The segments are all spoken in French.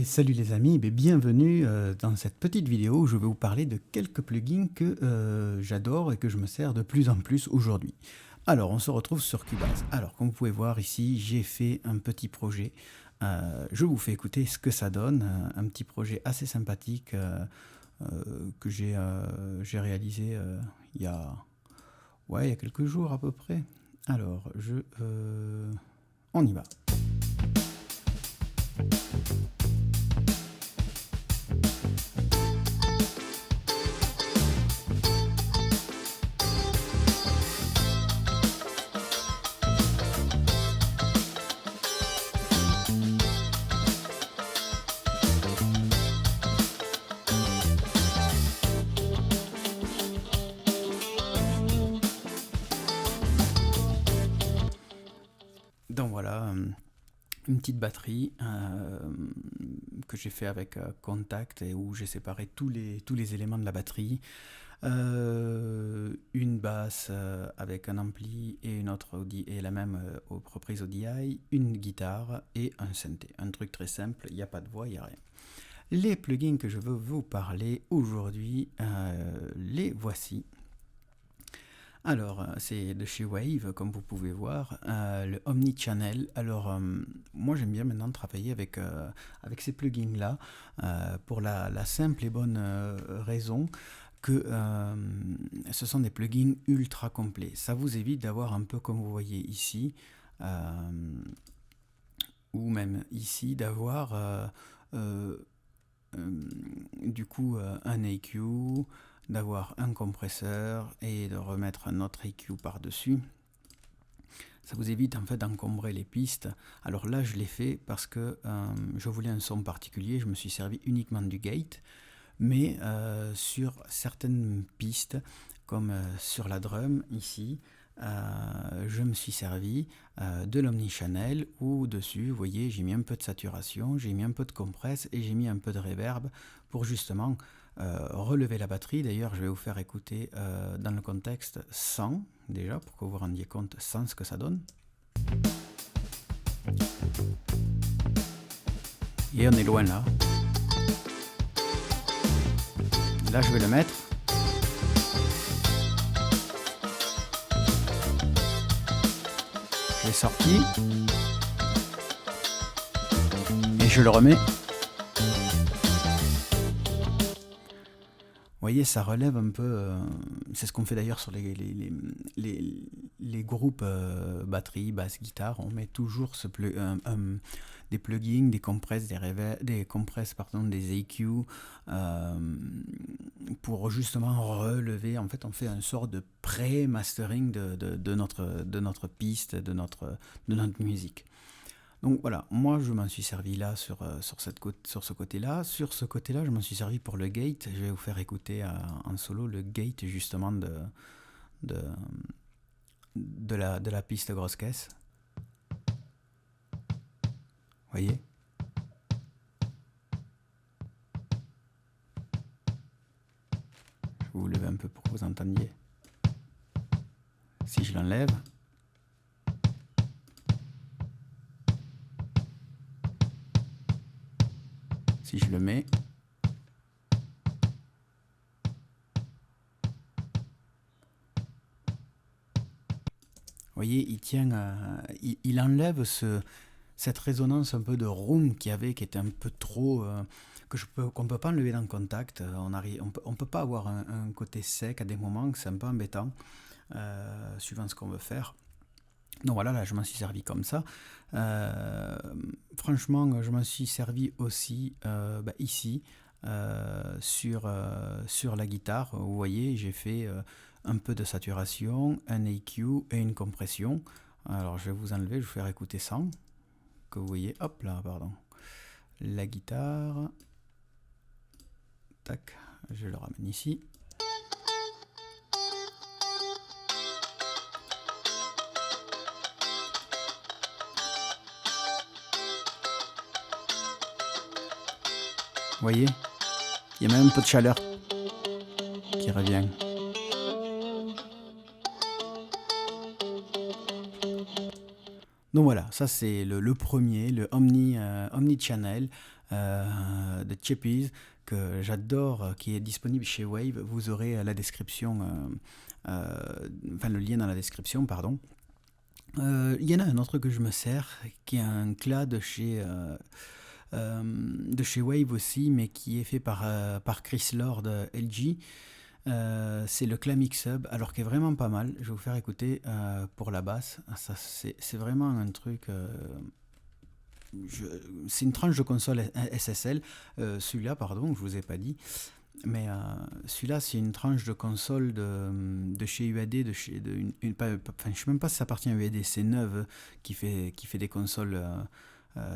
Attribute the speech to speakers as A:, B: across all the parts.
A: Et salut les amis, bienvenue dans cette petite vidéo où je vais vous parler de quelques plugins que j'adore et que je me sers de plus en plus aujourd'hui. Alors on se retrouve sur Cubase. Alors comme vous pouvez voir ici, j'ai fait un petit projet. Je vous fais écouter ce que ça donne. Un petit projet assez sympathique que j'ai réalisé il y a quelques jours à peu près. Alors on y va. Donc voilà, une petite batterie que j'ai fait avec Contact et où j'ai séparé tous les éléments de la batterie. Une basse avec un ampli et une autre et la même reprise ODI, une guitare et un synthé. Un truc très simple, il n'y a pas de voix, il n'y a rien. Les plugins que je veux vous parler aujourd'hui, les voici. Alors, c'est de chez Wave, comme vous pouvez voir, le Omnichannel. Alors, moi j'aime bien maintenant travailler avec ces plugins-là, pour la simple et bonne raison que ce sont des plugins ultra complets. Ça vous évite d'avoir un peu comme vous voyez ici, ou même ici, d'avoir du coup un EQ, d'avoir un compresseur et de remettre un autre EQ par-dessus. Ça vous évite en fait d'encombrer les pistes. Alors là je l'ai fait parce que je voulais un son particulier, je me suis servi uniquement du gate, mais sur certaines pistes, comme sur la drum ici, je me suis servi de l'Omnichannel où dessus, vous voyez, j'ai mis un peu de saturation, j'ai mis un peu de compresse et j'ai mis un peu de reverb pour justement relever la batterie. D'ailleurs, je vais vous faire écouter dans le contexte sans, déjà, pour que vous vous rendiez compte sans ce que ça donne. Et on est loin là. Là, je vais le mettre. Je l'ai sorti. Et je le remets. Vous voyez, ça relève un peu, c'est ce qu'on fait d'ailleurs sur les groupes batterie, basse, guitare, on met toujours des plugins, des compresses, des EQ, pour justement relever, en fait on fait un sort de pré-mastering de notre piste, de notre musique. Donc voilà, moi je m'en suis servi là sur ce côté-là. Sur ce côté-là, je m'en suis servi pour le gate. Je vais vous faire écouter en solo le gate justement de la piste grosse caisse. Vous voyez ? Je vais vous lever un peu pour que vous entendiez. Si je l'enlève... Si je le mets, vous voyez, il tient, il enlève cette résonance un peu de room qu'il y avait, qui était un peu trop, qu'on ne peut pas enlever dans le Contact. On peut pas avoir un côté sec à des moments, c'est un peu embêtant, suivant ce qu'on veut faire. Donc voilà, là je m'en suis servi comme ça. Franchement, je m'en suis servi aussi ici, sur la guitare. Vous voyez, j'ai fait un peu de saturation, un EQ et une compression. Alors je vais vous enlever, je vais vous faire écouter sans, que vous voyez, hop là, pardon. La guitare, tac, je le ramène ici. Vous voyez, il y a même un peu de chaleur qui revient. Donc voilà, ça c'est le premier, le Omnichannel. de Chippies que j'adore, qui est disponible chez Wave. Vous aurez la description, enfin le lien dans la description, pardon. Il y en a un autre que je me sers, qui est un CLA de chez Wave aussi, mais qui est fait par Chris Lord LG. C'est le CLA Mix-Up, alors qui est vraiment pas mal. Je vais vous faire écouter pour la basse. Ça, c'est vraiment un truc. C'est une tranche de console SSL. Celui-là, pardon, je vous ai pas dit. Mais celui-là, c'est une tranche de console de chez UAD, enfin, je sais même pas si ça appartient à UAD, c'est Neuve qui fait des consoles.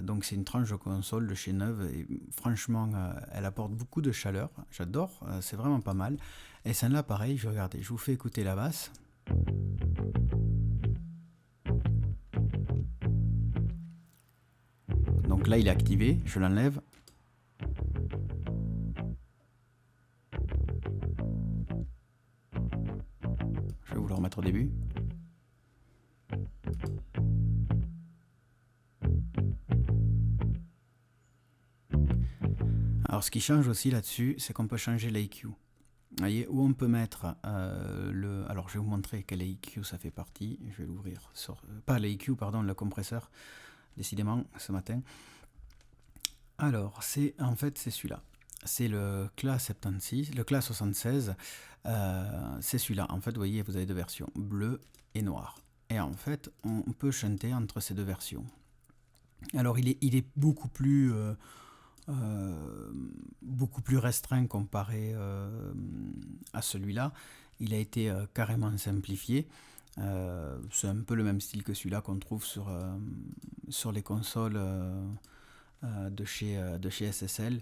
A: Donc c'est une tranche de console de chez Neuve et franchement, elle apporte beaucoup de chaleur. J'adore, c'est vraiment pas mal. Et celle-là, pareil, je vous fais écouter la basse. Donc là, il est activé, je l'enlève. Je vais vous le remettre au début. Alors ce qui change aussi là-dessus, c'est qu'on peut changer l'IQ. Vous voyez, où on peut mettre alors je vais vous montrer quel IQ ça fait partie. Je vais l'ouvrir sur... Pas l'IQ, pardon, le compresseur. Décidément, ce matin. Alors, en fait, c'est celui-là. C'est le CLA 76, le CLA 76. C'est celui-là. En fait, vous voyez, vous avez deux versions, bleu et noir. Et en fait, on peut chanter entre ces deux versions. Alors, il est beaucoup plus restreint comparé à celui-là. Il a été carrément simplifié. C'est un peu le même style que celui-là qu'on trouve sur les consoles de chez SSL.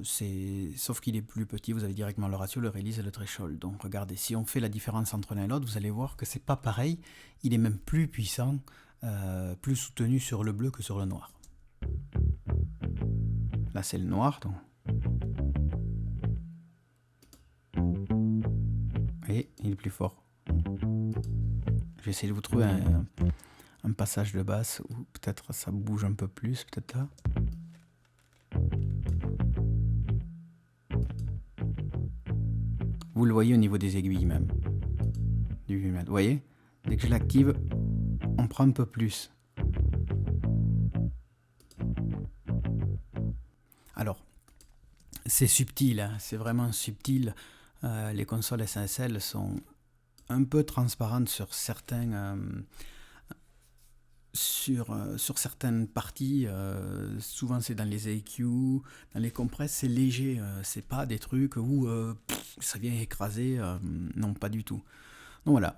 A: Sauf qu'il est plus petit, vous avez directement le ratio, le release et le threshold. Donc regardez, si on fait la différence entre l'un et l'autre, vous allez voir que c'est pas pareil. Il est même plus puissant, plus soutenu sur le bleu que sur le noir. Là c'est le noir, donc. Et il est plus fort. Je vais essayer de vous trouver un passage de basse où peut-être ça bouge un peu plus, peut-être là. Vous le voyez au niveau des aiguilles même. Vous voyez, dès que je l'active, on prend un peu plus. Alors, c'est subtil, hein, c'est vraiment subtil. Les consoles SSL sont un peu transparentes sur certaines parties. Souvent c'est dans les EQ, dans les compresses, c'est léger. C'est pas des trucs où ça vient écraser. Non, pas du tout. Donc voilà,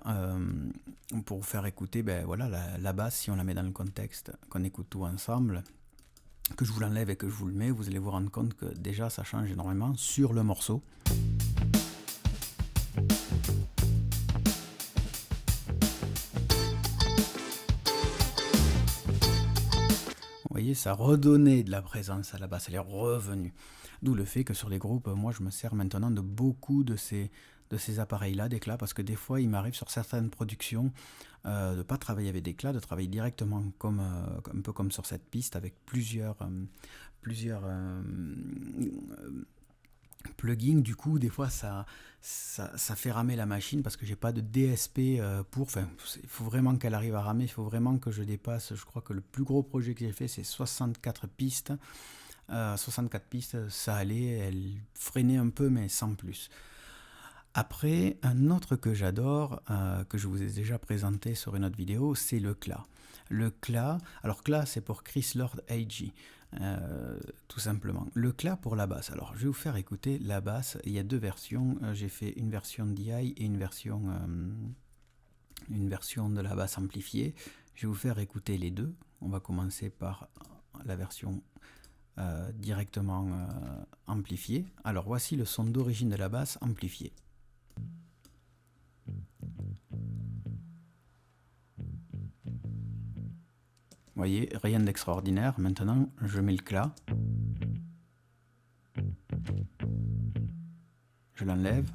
A: pour vous faire écouter, voilà, la basse, si on la met dans le contexte, qu'on écoute tout ensemble, que je vous l'enlève et que je vous le mets, vous allez vous rendre compte que déjà ça change énormément sur le morceau. Vous voyez, ça redonnait de la présence à la basse, elle est revenue. D'où le fait que sur les groupes, moi je me sers maintenant de beaucoup de ces appareils-là, des CLA, parce que des fois il m'arrive sur certaines productions de ne pas travailler avec des CLA, de travailler directement un peu comme sur cette piste avec plusieurs plugins. Du coup des fois ça fait ramer la machine parce que j'ai pas de DSP pour, enfin il faut vraiment qu'elle arrive à ramer, il faut vraiment que je dépasse, je crois que le plus gros projet que j'ai fait c'est 64 pistes. 64 pistes, ça allait, elle freinait un peu mais sans plus. Après, un autre que j'adore, que je vous ai déjà présenté sur une autre vidéo, c'est le CLA. Le CLA, alors CLA c'est pour Chris Lord AG, tout simplement. Le CLA pour la basse, alors je vais vous faire écouter la basse, il y a deux versions, j'ai fait une version DI et une version de la basse amplifiée. Je vais vous faire écouter les deux, on va commencer par la version directement amplifiée. Alors voici le son d'origine de la basse amplifiée. Vous voyez, rien d'extraordinaire. Maintenant, je mets le CLA. Je l'enlève.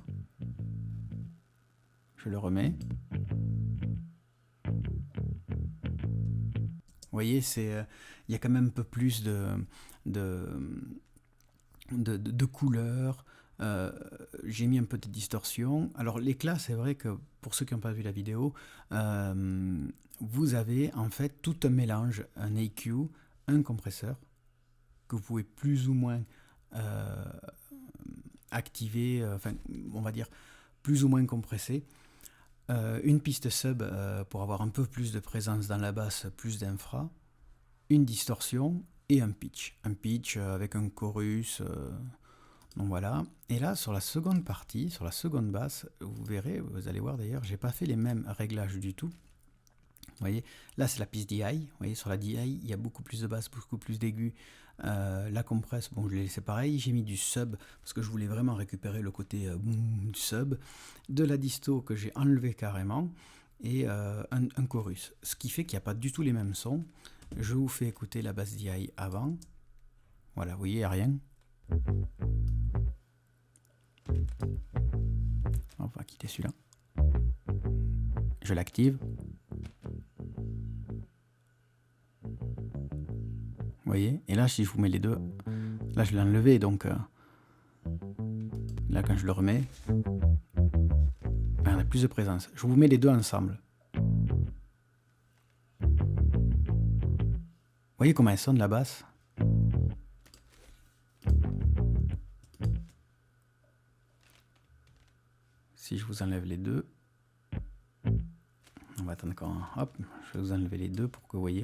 A: Je le remets. Vous voyez, il y a quand même un peu plus de de couleurs. J'ai mis un peu de distorsion. Alors l'éclat, c'est vrai que pour ceux qui n'ont pas vu la vidéo, vous avez en fait tout un mélange, un EQ, un compresseur, que vous pouvez plus ou moins activer, enfin on va dire plus ou moins compresser. Une piste sub pour avoir un peu plus de présence dans la basse, plus d'infra, une distorsion et un pitch. Un pitch avec un chorus. Donc voilà. Et là, sur la seconde partie, sur la seconde basse, vous verrez, vous allez voir d'ailleurs, j'ai pas fait les mêmes réglages du tout. Vous voyez, là c'est la piste DI. Vous voyez, sur la DI, il y a beaucoup plus de basse, beaucoup plus d'aigus. La compresse, bon, je l'ai laissé pareil. J'ai mis du sub parce que je voulais vraiment récupérer le côté boom du sub. De la disto que j'ai enlevé carrément. Et un chorus. Ce qui fait qu'il n'y a pas du tout les mêmes sons. Je vous fais écouter la basse DI avant. Voilà, vous voyez, il n'y a rien. On va quitter celui-là. Je l'active. Vous voyez, et là si je vous mets les deux, là je l'ai enlevé, donc là quand je le remets, on a plus de présence. Je vous mets les deux ensemble. Vous voyez comment elle sonne la basse? Si je vous enlève les deux, on va attendre quand, hop, je vais vous enlever les deux pour que vous voyez.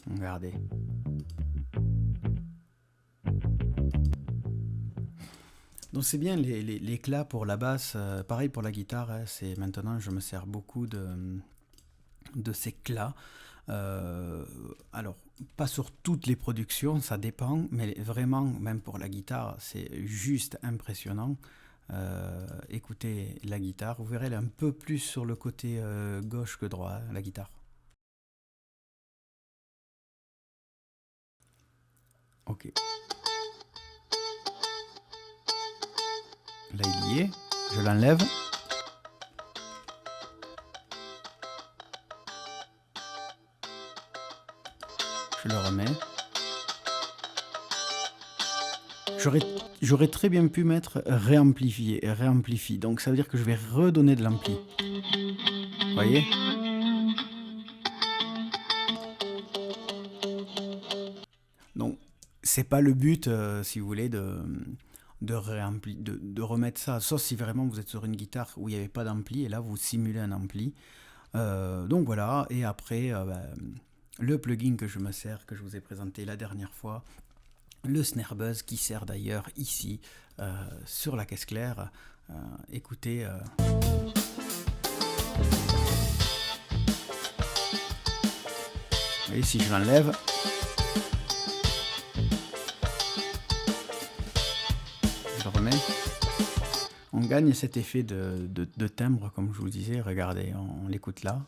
A: Regardez. Donc c'est bien l'éclat pour la basse, pareil pour la guitare, hein, c'est maintenant je me sers beaucoup de ces clats. Alors pas sur toutes les productions, ça dépend, mais vraiment même pour la guitare c'est juste impressionnant. Écoutez la guitare, vous verrez elle est un peu plus sur le côté gauche que droit, hein, la guitare. Ok. Là il y est, je l'enlève. Je le remets. J'aurais très bien pu mettre réamplifier et réamplifie. Donc ça veut dire que je vais redonner de l'ampli. Vous voyez ? Donc c'est pas le but, si vous voulez, de remettre ça. Sauf si vraiment vous êtes sur une guitare où il n'y avait pas d'ampli et là vous simulez un ampli. Donc voilà. Et après, le plugin que je me sers, que je vous ai présenté la dernière fois. Le Snare Buzz qui sert d'ailleurs ici sur la caisse claire. Écoutez. Vous voyez, si je l'enlève, je le remets. On gagne cet effet de timbre, comme je vous disais. Regardez, on l'écoute là.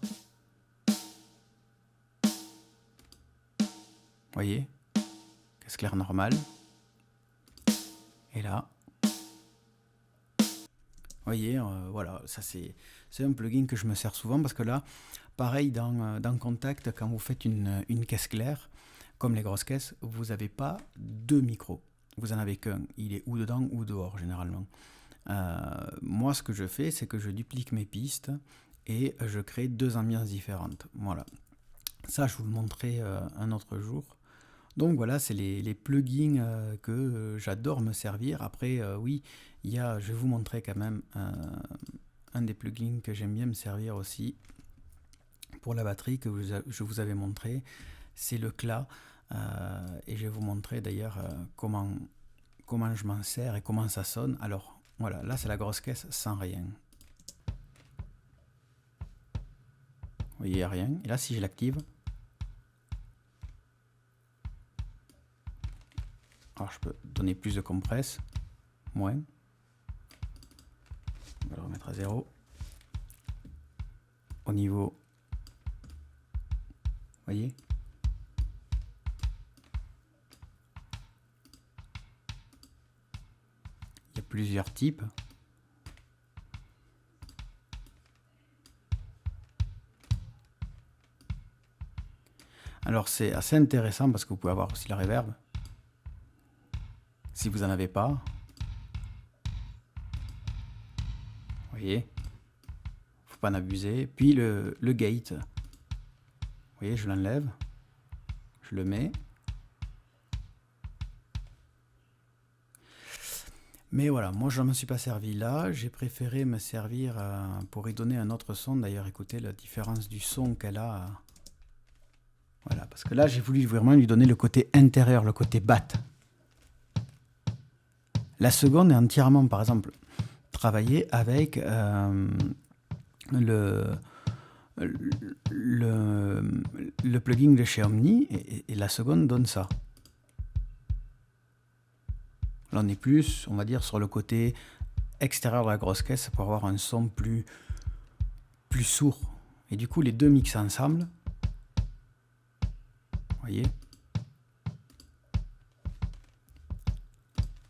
A: Vous voyez ? Caisse claire normale. Et là, vous voyez, voilà, ça c'est un plugin que je me sers souvent parce que là, pareil dans Contact, quand vous faites une caisse claire, comme les grosses caisses, vous n'avez pas deux micros. Vous en avez qu'un. Il est ou dedans ou dehors généralement. Moi, ce que je fais, c'est que je duplique mes pistes et je crée deux ambiances différentes. Voilà. Ça, je vous le montrerai un autre jour. Donc voilà, c'est les plugins que j'adore me servir. Après, oui, je vais vous montrer quand même un des plugins que j'aime bien me servir aussi pour la batterie que je vous avais montré. C'est le CLA. Et je vais vous montrer d'ailleurs comment je m'en sers et comment ça sonne. Alors voilà, là c'est la grosse caisse sans rien. Vous voyez, il n'y a rien. Et là, si je l'active, alors je peux donner plus de compresse, moins. On va le remettre à 0. Au niveau, vous voyez, plusieurs types. Alors c'est assez intéressant parce que vous pouvez avoir aussi la reverb. Si vous n'en avez pas. Vous voyez, faut pas en abuser. Puis le gate. Vous voyez, je l'enlève. Je le mets. Mais voilà, moi je ne me suis pas servi là, j'ai préféré me servir pour y donner un autre son. D'ailleurs, écoutez la différence du son qu'elle a. Voilà, parce que là j'ai voulu vraiment lui donner le côté intérieur, le côté bat. La seconde est entièrement, par exemple, travaillée avec le plugin de chez Omni, et la seconde donne ça. Là, on est plus, on va dire, sur le côté extérieur de la grosse caisse pour avoir un son plus sourd. Et du coup, les deux mixent ensemble. Vous voyez?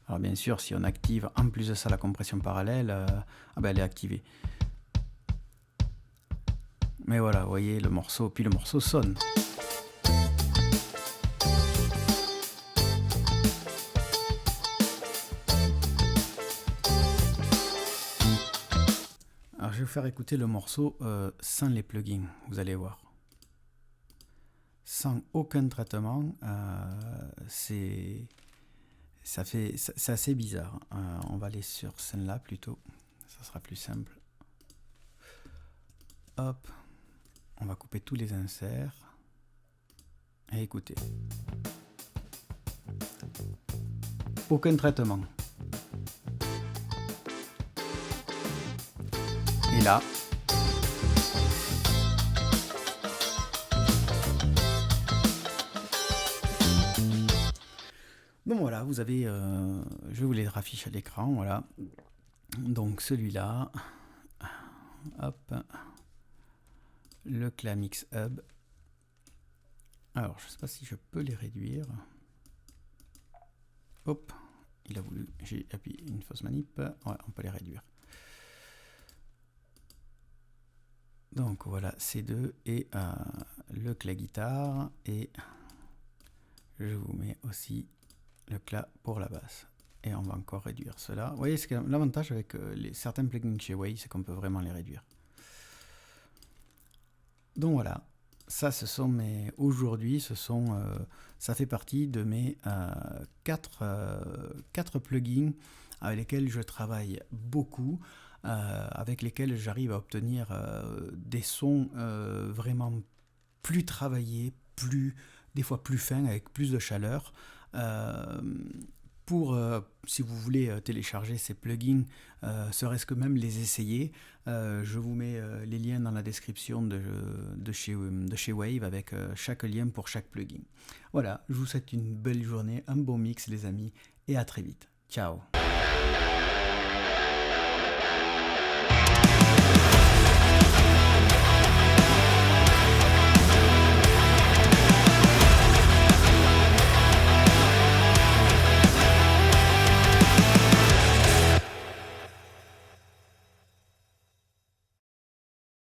A: Alors bien sûr, si on active en plus de ça la compression parallèle, elle est activée. Mais voilà, vous voyez le morceau, puis le morceau sonne. Alors je vais vous faire écouter le morceau sans les plugins, vous allez voir. Sans aucun traitement, c'est assez bizarre. On va aller sur celle-là plutôt, ça sera plus simple. Hop, on va couper tous les inserts. Et écoutez. Aucun traitement. Et là, bon voilà, vous avez, je vais vous les rafficher à l'écran, voilà. Donc celui-là, hop, le Clamix Hub. Alors je ne sais pas si je peux les réduire. Hop, il a voulu, j'ai appuyé une fausse manip, ouais, on peut les réduire. Donc voilà, C2 et le clé guitare, et je vous mets aussi le cla pour la basse. Et on va encore réduire cela. Vous voyez, l'avantage avec certains plugins chez Wave, c'est qu'on peut vraiment les réduire. Donc voilà, ça ce sont mes... Aujourd'hui, ça fait partie de mes 4 plugins avec lesquels je travaille beaucoup, avec lesquels j'arrive à obtenir des sons vraiment plus travaillés, des fois plus fins, avec plus de chaleur. Si vous voulez télécharger ces plugins, serait-ce que même les essayer, je vous mets les liens dans la description de chez Wave, avec chaque lien pour chaque plugin. Voilà, je vous souhaite une belle journée, un bon mix les amis, et à très vite. Ciao.